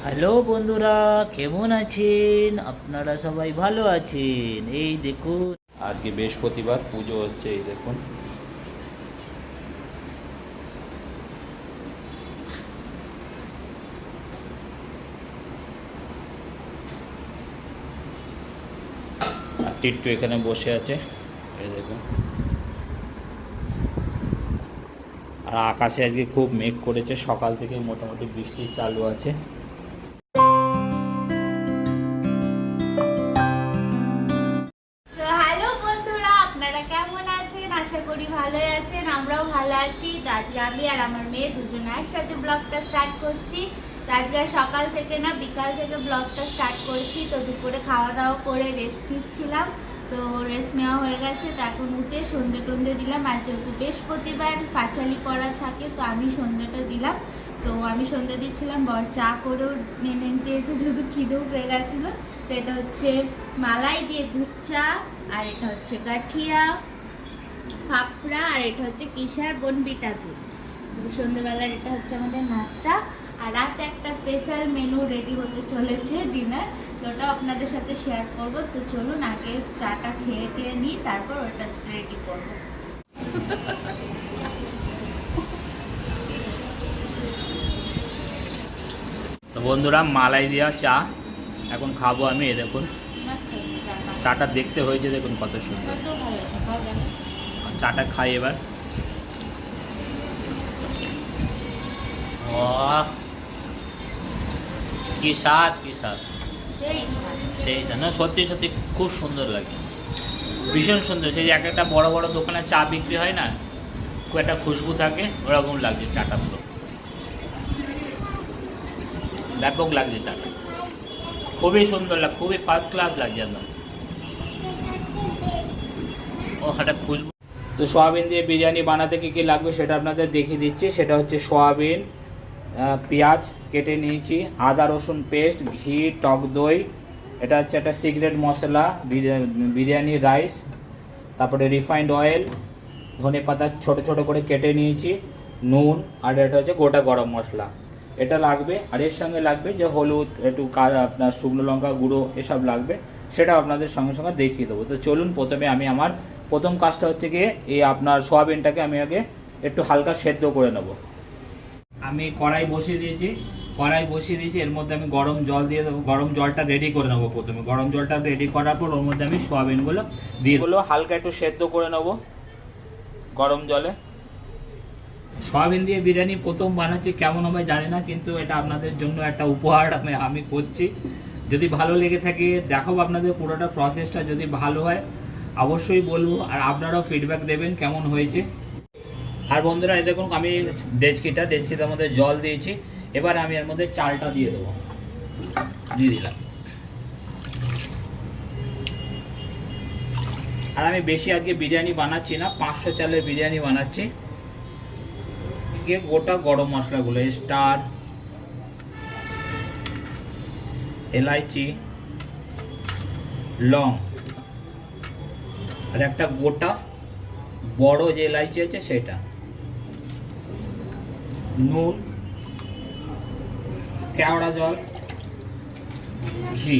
Hello বন্ধুরা, কেমন আছেন? আপনারা সবাই ভালো আছেন? এই দেখুন, আজকে বৃহস্পতিবার, পুজো হচ্ছে। এই দেখুন, আর টিট্টু এখানে বসে আছে। এই দেখুন, আর আকাশে আজকে খুব মেঘ করেছে, সকাল থেকে মোটামুটি বৃষ্টি চালু আছে। হ্যালো বন্ধুরা, আপনারা কেমন আছেন? আশা করি ভালোই আছেন। আমরাও ভালো আছি। তো আজকে আমি আর আমার মেয়ে দুজনে একসাথে ব্লগটা স্টার্ট করছি। তো আজকে সকাল থেকে না বিকাল থেকে ব্লগটা স্টার্ট করছি। তো দুপুরে খাওয়া দাওয়া করে রেস্ট নিচ্ছিলাম। তো রেস্ট নেওয়া হয়ে গেছে। তো এখন উঠে সন্ধ্যে টন্ধে দিলাম। আর যেহেতু বৃহস্পতিবার পাঁচালি পড়া থাকে, তো আমি সন্ধ্যাটা দিলাম। তো আমি সন্ধ্যা দিচ্ছিলাম, বর চা করেও নেনে দিয়েছে, শুধু খিদেও পেয়ে গেছিলো। তো এটা হচ্ছে মালাই দিয়ে দুধ চা, আর এটা হচ্ছে গাঠিয়া ফাফড়া, আর এটা হচ্ছে কিশার বনবিটা দুধ। সন্ধ্যেবেলার এটা হচ্ছে আমাদের নাস্তা। আর রাতে একটা স্পেশাল মেনু রেডি হতে চলেছে, ডিনার। তো ওটা আপনাদের সাথে শেয়ার করব। তো চলুন আগে চাটা খেয়ে টেয়ে নিই, তারপর ওটা রেডি করবো। তো বন্ধুরা, মালাই দেওয়া চা এখন খাবো আমি। এই দেখুন, চাটা দেখতে হয়েছে, দেখুন কত সুন্দর। চাটা খাই এবার। কি স্বাদ, কি স্বাদ, সেই স্বাদ না, সত্যি সত্যি খুব সুন্দর লাগে, ভীষণ সুন্দর। সেই যে এক একটা বড় বড় দোকানে চা বিক্রি হয় না, খুব একটা খুশবু থাকে, ওরকম লাগছে চাটা। পুরো ব্যাপক লাগছে চাটা, খুবই সুন্দর লাগে, খুবই ফার্স্ট ক্লাস লাগছে একদম। ও একটা খুশবু। তো সোয়াবিন দিয়ে বিরিয়ানি বানাতে কী কী লাগবে সেটা আপনাদের দেখিয়ে দিচ্ছি। সেটা হচ্ছে সোয়াবিন, পেঁয়াজ কেটে নিয়েছি, আদা রসুন পেস্ট, ঘি, টক দই, এটা হচ্ছে একটা সিক্রেট মশলা, বিরিয়ানি রাইস, তারপরে রিফাইন্ড অয়েল, ধনে পাতা ছোটো ছোটো করে কেটে নিয়েছি, নুন, আর এটা হচ্ছে গোটা গরম মশলা। এটা লাগবে। আর এর সঙ্গে লাগবে যে হলুদ, একটু আপনার শুকনো লঙ্কা গুঁড়ো, এসব লাগবে। সেটা আপনাদের সঙ্গে সঙ্গে দেখিয়ে দেবো। তো চলুন, প্রথমে আমি আমার প্রথম কাজটা হচ্ছে গিয়ে এই আপনার সোয়াবিনটাকে আমি আগে একটু হালকা সেদ্ধ করে নেব। আমি কড়াই বসিয়ে দিয়েছি। এর মধ্যে আমি গরম জল দিয়ে দেবো। গরম জলটা রেডি করে নেবো প্রথমে। গরম জলটা রেডি করার পর ওর মধ্যে আমি সোয়াবিনগুলো দিয়ে দেবো, হালকা একটু সেদ্ধ করে নেবো গরম জলে। সয়াবিন দিয়ে বিরিয়ানি প্রথম বানাচ্ছি, কেমন হবে জানি না, কিন্তু এটা আপনাদের জন্য একটা উপহার আমি করছি। যদি ভালো লেগে থাকে দেখাবো আপনাদের পুরোটা প্রসেসটা। যদি ভালো হয় অবশ্যই বলবো, আর আপনারাও ফিডব্যাক দেবেন কেমন হয়েছে। আর বন্ধুরা, এই দেখুন, আমি ডেচকিটার মধ্যে জল দিয়েছি। এবার আমি এর মধ্যে চালটা দিয়ে দেবো, দিয়ে দিলাম। আর আমি বেশি আজকে বিরিয়ানি বানাচ্ছি না, 500 চালের বিরিয়ানি বানাচ্ছি। গোটা গরম মশলাগুলো, স্টার, এলাইচি, লং, আর একটা গোটা বড় যে এলাইচি আছে সেটা, নুন, কেওড়া জল, ঘি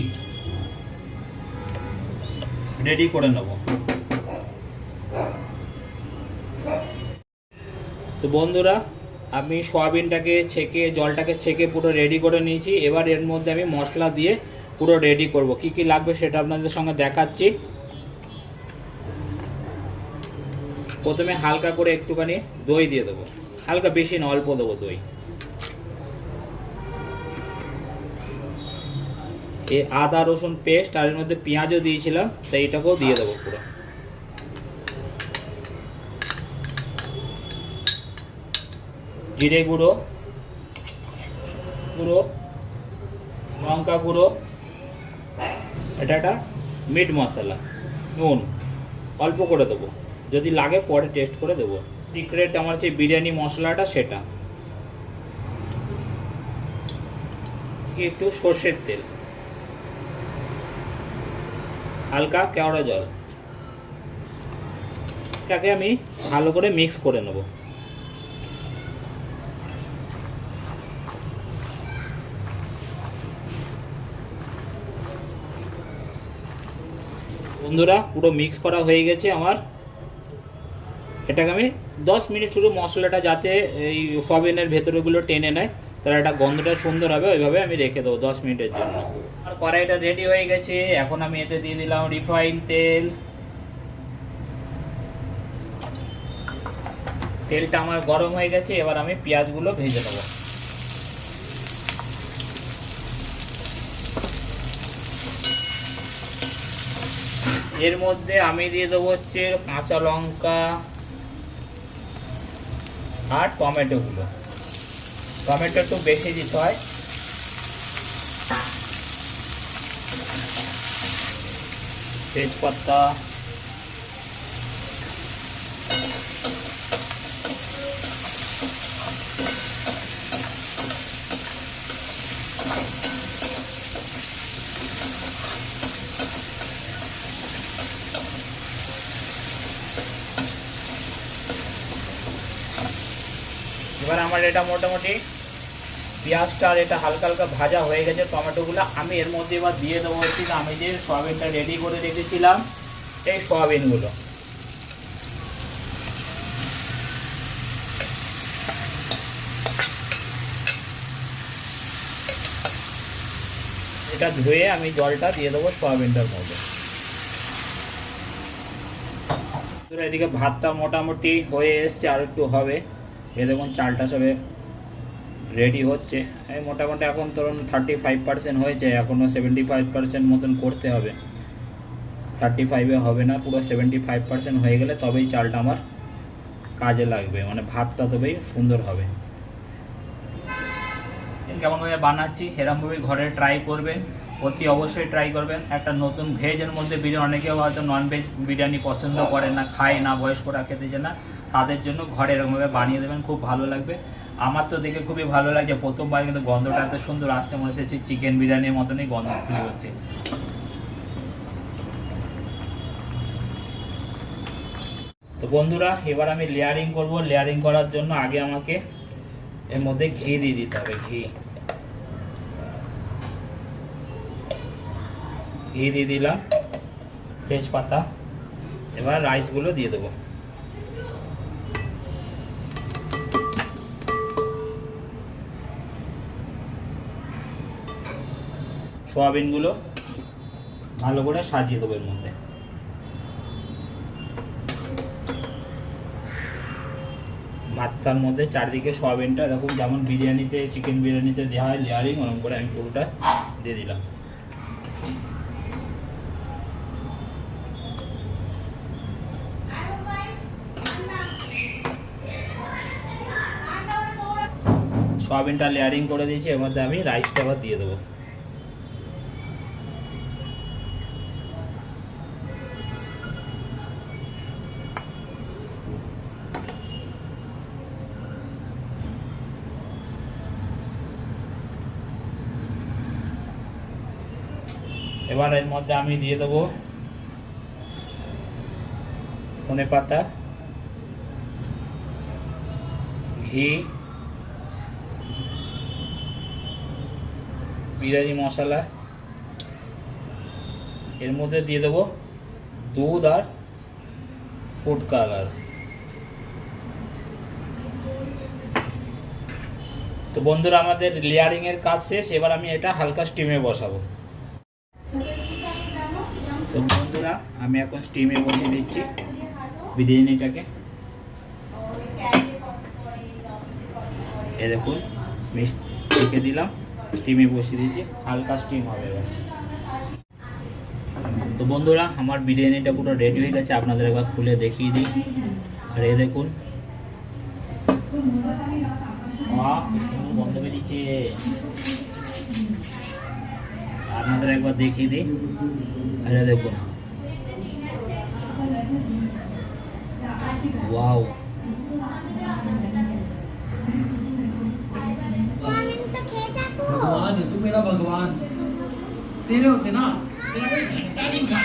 রেডি করে নেব। তো বন্ধুরা, আমি সোয়াবিনটাকে ছেঁকে, জলটাকে ছেঁকে পুরো রেডি করে নিয়েছি। এবার এর মধ্যে আমি মশলা দিয়ে পুরো রেডি করব। কি কি লাগবে সেটা আপনাদের সঙ্গে দেখাচ্ছি। প্রথমে হালকা করে একটুখানি দই দিয়ে দেবো, হালকা, বেশি না, অল্প দেবো দই। এই আদা রসুন পেস্ট, আর এর মধ্যে পেঁয়াজও দিয়েছিলাম, তাই এটাকেও দিয়ে দেবো পুরো। জিরে গুঁড়ো, লঙ্কা গুঁড়ো, এটা একটা মিট মশলা, নুন অল্প করে দেবো, যদি লাগে পরে টেস্ট করে দেবো। সিক্রেট আমার সেই বিরিয়ানি মশলাটা, সেটা একটু সর্ষের তেল, হালকা কেওড়া জল, এটাকে আমি ভালো করে মিক্স করে নেব। বন্ধুরা পুরো মিক্স করা হয়ে গেছে আমার। এটাকে আমি 10 মিনিট শুধু মশলাটা যাতে এই সয়াবিনের ভেতরেগুলো টেনে নেয়, তাহলে একটা গন্ধটা সুন্দর হবে, ওইভাবে আমি রেখে দেবো 10 মিনিটের জন্য। আর কড়াইটা রেডি হয়ে গেছে। এখন আমি এতে দিয়ে দিলাম রিফাইন তেল। তেলটা আমার গরম হয়ে গেছে, এবার আমি পেঁয়াজগুলো ভেজে নেবো। এর মধ্যে আমি দিয়ে দেবো হচ্ছে কাঁচা লঙ্কা আর টমেটোগুলো। টমেটো একটু বেশি দিতে হয়। তেজপাতা, এবার আমার এটা মোটামুটি পেঁয়াজটা আর এটা হালকা হালকা ভাজা হয়ে গেছে, টমেটোগুলো আমি এর মধ্যে এবার দিয়ে দেবো হচ্ছে আমি যে সয়াবিনটা রেডি করে রেখেছিলাম এই সয়াবিনগুলো। এটা ধুয়ে আমি জলটা দিয়ে দেবো সয়াবিনটার মধ্যে। এদিকে ভাতটা মোটামুটি হয়ে এসছে, আর একটু হবে। এ দেখুন চালটা সবে রেডি হচ্ছে। এই মোটামুটি এখন ধরুন 35% হয়েছে, এখনও 75% মতন করতে হবে। 35-এ হবে না, পুরো 75% হয়ে গেলে তবেই চালটা আমার কাজে লাগবে, মানে ভাতটা তবেই সুন্দর হবে। কেমনভাবে বানাচ্ছি এরকমভাবে ঘরে ট্রাই করবেন, অতি অবশ্যই ট্রাই করবেন। একটা নতুন ভেজের মধ্যে বিরিয়ানি, অনেকে হয়তো ননভেজ বিরিয়ানি পছন্দ করে না, খায় না, বয়স্করা খেতে চায় না, তাদের জন্য ঘরে এরকমভাবে বানিয়ে দেবেন, খুব ভালো লাগবে। আমার তো দেখে খুবই ভালো লাগছে, প্রথমবার কিন্তু গন্ধটা এত সুন্দর আসছে, মনে হচ্ছে চিকেন বিরিয়ানির মতনই গন্ধ ফিল হচ্ছে। তো বন্ধুরা এবার আমি লেয়ারিং করব। লেয়ারিং করার জন্য আগে আমাকে এর মধ্যে ঘি দিয়ে দিতে হবে। ঘি দিয়ে দিলাম, তেজপাতা। এবার রাইসগুলো দিয়ে দেবো। সোয়াবিনগুলো ভালো করে সাজিয়ে দেবো এর মধ্যে। ভাতটার মধ্যে চারদিকে সোয়াবিনটা এরকম যেমন বিরিয়ানিতে, চিকেন বিরিয়ানিতে দেওয়া হয় লেয়ারিং, ওরকম করে আমি পুরোটা দিয়ে দিলাম। সোয়াবিনটা লেয়ারিং করে দিয়েছি, এর মধ্যে আমি রাইসটা আবার দিয়ে দেবো। এবার এর মধ্যে আমি দিয়ে দেবো ধনে পাতা, ঘি, বিরিয়ানি মশলা। এর মধ্যে দিয়ে দেবো দুধ আর ফুড কালার। তো বন্ধুরা আমাদের লেয়ারিং এর কাজ শেষ। এবার আমি এটা হালকা স্টিমে বসাবো। তো বন্ধুরা আমি এখন স্টিমে বসিয়ে দিচ্ছি বিরিয়ানিটাকে। এই দেখুন রেখে দিলাম, স্টিমে বসিয়ে দিয়েছি, হালকা স্টিম হবে এবার। তো বন্ধুরা আমার বিরিয়ানিটা পুরো রেডি হয়ে গেছে, আপনাদের একবার খুলে দেখিয়ে দিই। আর এই দেখুন, বাহ কি সুন্দর গন্ধ বেরিয়েছে। আপনাদের একবার দেখিয়ে দিই। আর দেখুন, ওয়াও, भगवान है तू, मेरा भगवान। तेरे होते ना, तेरा कोई घंटा नहीं खा।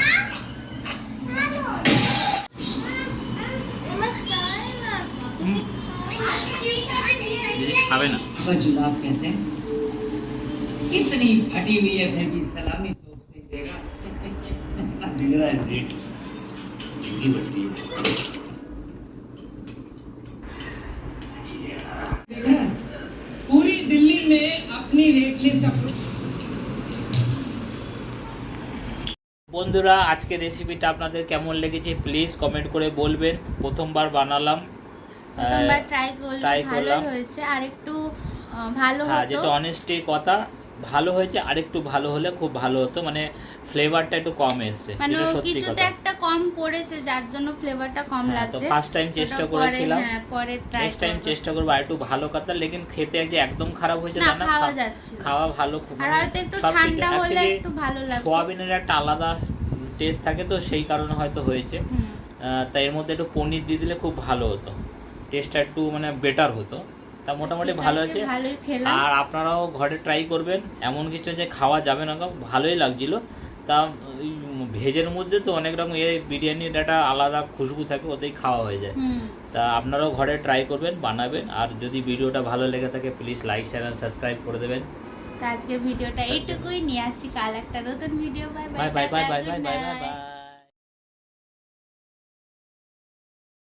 खावे ना जुलाब कहते हैं। कितनी फटी हुई है फिर भी सलामी तो देगा। दिख रहा है रेट इतनी बढ़ती है। देखा है? पूरी दिल्ली में अपनी रेट लिस्ट अपलोड। বন্ধুরা আজকে রেসিপিটা আপনাদের কেমন লেগেছে প্লিজ কমেন্ট করে বলবেন। প্রথমবার বানালাম, প্রথমবার ট্রাই try করলাম, করলাম। ভালো হয়েছে। আর একটু ভালো হ্যাঁ হতো, যেটা অনেস্টি কথা, ভালো হয়েছে, আর একটু ভালো হলে খুব ভালো হতো, মানে ফ্লেভারটা একটু কম এসেছে, মানে এটা ও সত্যি কিছুতে কথা। একটা কম করেছে যার জন্য ফ্লেভারটা কম হ্যাঁ, তো লাগছে। ফার্স্ট টাইম চেষ্টা ওটা পরে, করেছিলাম, হ্যাঁ পরে ট্রাই নেক্সট টাইম চেষ্টা করবো আর একটু ভালো কথা। লেকিন খেতে যে একদম খারাপ হয়েছে না, তা না, খাওয়া যাচ্ছে। খাওয়া ভালো খুব, আর হয়তো একটু সবকিছু ঠান্ডা হলে actually একটু ভালো লাগতো। সোয়াবিনের একটা আলাদা টেস্ট থাকে, তো সেই কারণে হয়তো হয়েছে। হুম। তাই এর মধ্যে একটু পনির দিয়ে দিলে খুব ভালো হতো, টেস্টটা একটু মানে বেটার হতো। তা মোটামুটি ঠিক ভালো আছে, হয়েছে। ভালোই খেলাম। আর আপনারাও ঘরে ট্রাই করবেন, এমন কিছু যে খাওয়া যাবে না, ভালোই লাগছিল। তা ওই ভেজের মধ্যে তো অনেক রকম বিরিয়ানির একটা আলাদা খুশবু থাকে, ওতেই খাওয়া হয়ে যায়। হুম। তা আপনারাও ঘরে ট্রাই করবেন, বানাবেন। আর যদি ভিডিওটা ভালো লেগে থাকে প্লিজ লাইক শেয়ার আর সাবস্ক্রাইব করে দেবেন। তো আজকের ভিডিওটা এইটুকুই, নিয়ে আসছি কাল একটা নতুন video. Bye bye bye bye bye bye bye bye.